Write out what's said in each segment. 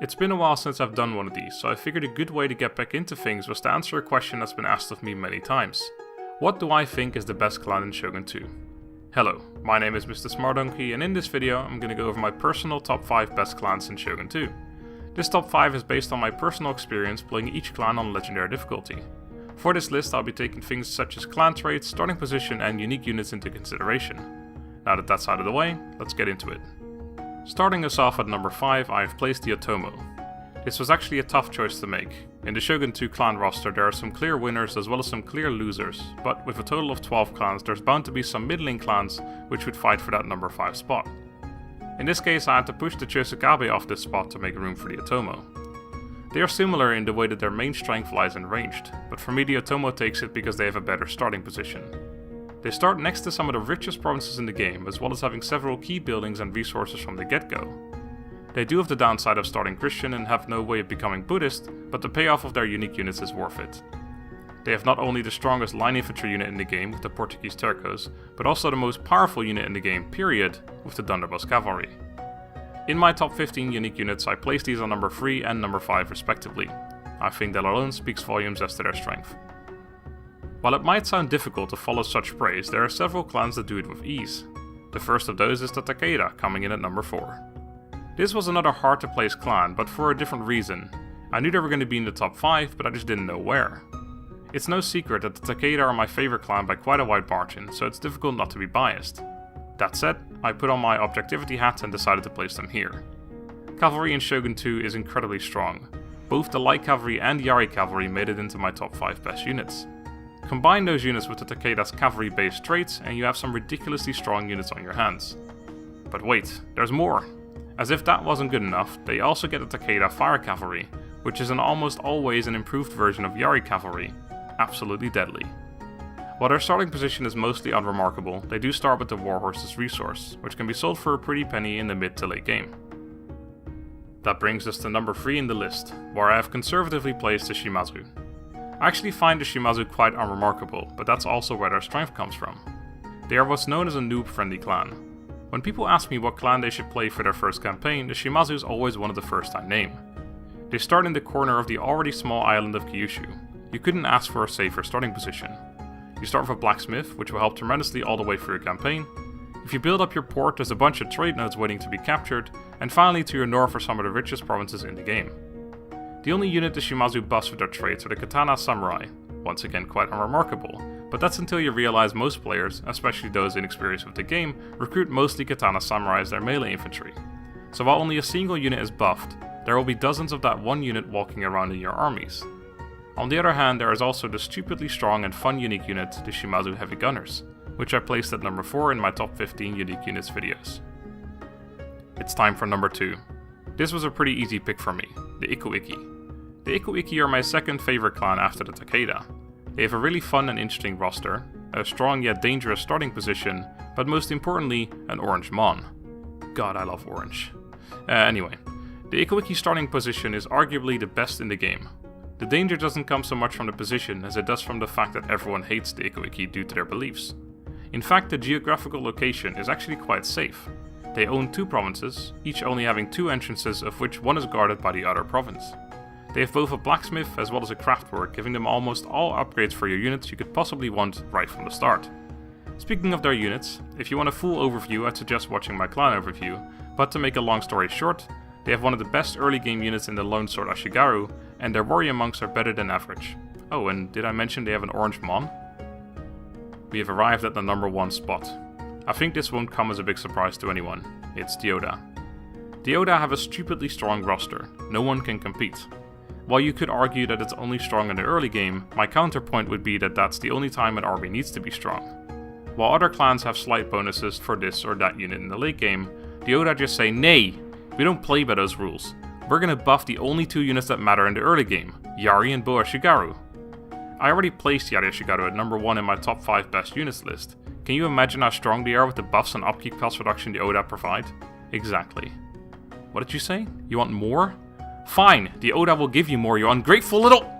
It's been a while since I've done one of these, so I figured a good way to get back into things was to answer a question that's been asked of me many times. What do I think is the best clan in Shogun 2? Hello, my name is Mr. Smartdonkey, and in this video I'm going to go over my personal top 5 best clans in Shogun 2. This top 5 is based on my personal experience playing each clan on legendary difficulty. For this list I'll be taking things such as clan traits, starting position and unique units into consideration. Now that that's out of the way, let's get into it. Starting us off at number 5, I have placed the Otomo. This was actually a tough choice to make. In the Shogun 2 clan roster there are some clear winners as well as some clear losers, but with a total of 12 clans there's bound to be some middling clans which would fight for that number 5 spot. In this case I had to push the Chosokabe off this spot to make room for the Otomo. They are similar in the way that their main strength lies in ranged, but for me the Otomo takes it because they have a better starting position. They start next to some of the richest provinces in the game, as well as having several key buildings and resources from the get-go. They do have the downside of starting Christian and have no way of becoming Buddhist, but the payoff of their unique units is worth it. They have not only the strongest line infantry unit in the game with the Portuguese Turcos, but also the most powerful unit in the game, period, with the Thunderbolt Cavalry. In my top 15 unique units I place these on number 3 and number 5 respectively. I think that alone speaks volumes as to their strength. While it might sound difficult to follow such praise, there are several clans that do it with ease. The first of those is the Takeda, coming in at number 4. This was another hard to place clan, but for a different reason. I knew they were going to be in the top 5, but I just didn't know where. It's no secret that the Takeda are my favorite clan by quite a wide margin, so it's difficult not to be biased. That said, I put on my objectivity hat and decided to place them here. Cavalry in Shogun 2 is incredibly strong. Both the Light Cavalry and Yari Cavalry made it into my top 5 best units. Combine those units with the Takeda's cavalry-based traits and you have some ridiculously strong units on your hands. But wait, there's more! As if that wasn't good enough, they also get the Takeda Fire Cavalry, which is almost always an improved version of Yari Cavalry, absolutely deadly. While their starting position is mostly unremarkable, they do start with the Warhorse's resource, which can be sold for a pretty penny in the mid to late game. That brings us to number 3 in the list, where I have conservatively placed the Shimazu. I actually find the Shimazu quite unremarkable, but that's also where their strength comes from. They are what's known as a noob-friendly clan. When people ask me what clan they should play for their first campaign, the Shimazu is always one of the first I name. They start in the corner of the already small island of Kyushu. You couldn't ask for a safer starting position. You start with a blacksmith, which will help tremendously all the way through your campaign. If you build up your port, there's a bunch of trade nodes waiting to be captured, and finally to your north are some of the richest provinces in the game. The only unit the Shimazu buffs with their traits are the Katana Samurai, once again quite unremarkable, but that's until you realize most players, especially those inexperienced with the game, recruit mostly Katana Samurai as their melee infantry. So while only a single unit is buffed, there will be dozens of that one unit walking around in your armies. On the other hand, there is also the stupidly strong and fun unique unit, the Shimazu Heavy Gunners, which I placed at number 4 in my top 15 unique units videos. It's time for number 2. This was a pretty easy pick for me, the Ikuiki. The Ikuiki are my second favorite clan after the Takeda. They have a really fun and interesting roster, a strong yet dangerous starting position, but most importantly, an orange mon. God, I love orange. Anyway, the Ikuiki starting position is arguably the best in the game. The danger doesn't come so much from the position as it does from the fact that everyone hates the Ikuiki due to their beliefs. In fact, the geographical location is actually quite safe. They own 2 provinces, each only having 2 entrances of which one is guarded by the other province. They have both a blacksmith as well as a craftwork, giving them almost all upgrades for your units you could possibly want right from the start. Speaking of their units, if you want a full overview I'd suggest watching my clan overview, but to make a long story short, they have one of the best early game units in the Lone Sword Ashigaru, and their warrior monks are better than average. Oh, and did I mention they have an orange mon? We have arrived at the number 1 spot. I think this won't come as a big surprise to anyone. It's the Oda. The Oda have a stupidly strong roster, no one can compete. While you could argue that it's only strong in the early game, my counterpoint would be that that's the only time an army needs to be strong. While other clans have slight bonuses for this or that unit in the late game, the Oda just say, "Nay, we don't play by those rules. We're gonna buff the only 2 units that matter in the early game, Yari and Bo Ashigaru." I already placed Yari Ashigaru at number 1 in my top 5 best units list. Can you imagine how strong they are with the buffs and upkeep cost reduction the Oda provide? Exactly. What did you say? You want more? Fine, the Oda will give you more, you ungrateful little...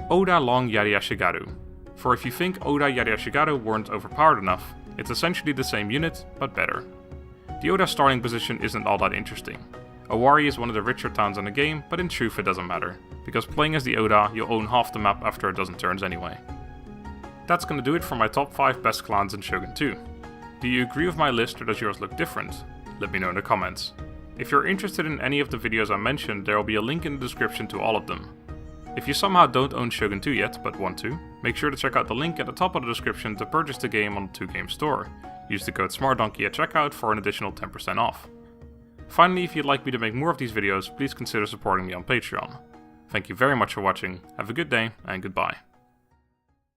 Oda Long Yari Ashigaru. For if you think Oda Yari Ashigaru weren't overpowered enough, it's essentially the same unit, but better. The Oda starting position isn't all that interesting. Owari is one of the richer towns in the game, but in truth it doesn't matter, because playing as the Oda, you'll own half the map after a dozen turns anyway. That's gonna do it for my top 5 best clans in Shogun 2. Do you agree with my list or does yours look different? Let me know in the comments. If you're interested in any of the videos I mentioned, there will be a link in the description to all of them. If you somehow don't own Shogun 2 yet, but want to, make sure to check out the link at the top of the description to purchase the game on the 2Game store. Use the code SmartDonkey at checkout for an additional 10% off. Finally, if you'd like me to make more of these videos, please consider supporting me on Patreon. Thank you very much for watching, have a good day, and goodbye.